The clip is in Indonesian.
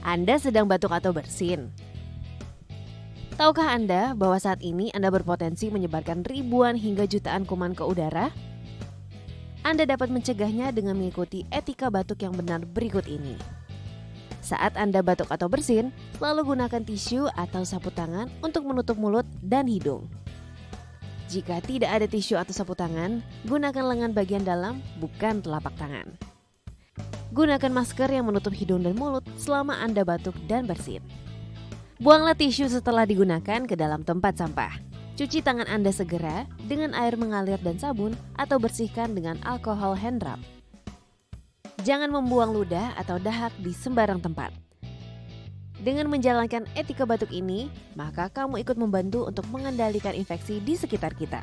Anda sedang batuk atau bersin? Tahukah Anda bahwa saat ini Anda berpotensi menyebarkan ribuan hingga jutaan kuman ke udara? Anda dapat mencegahnya dengan mengikuti etika batuk yang benar berikut ini. Saat Anda batuk atau bersin, selalu gunakan tisu atau sapu tangan untuk menutup mulut dan hidung. Jika tidak ada tisu atau sapu tangan, gunakan lengan bagian dalam, bukan telapak tangan. Gunakan masker yang menutup hidung dan mulut selama Anda batuk dan bersin. Buanglah tisu setelah digunakan ke dalam tempat sampah. Cuci tangan Anda segera dengan air mengalir dan sabun atau bersihkan dengan alkohol hand rub. Jangan membuang ludah atau dahak di sembarang tempat. Dengan menjalankan etika batuk ini, maka kamu ikut membantu untuk mengendalikan infeksi di sekitar kita.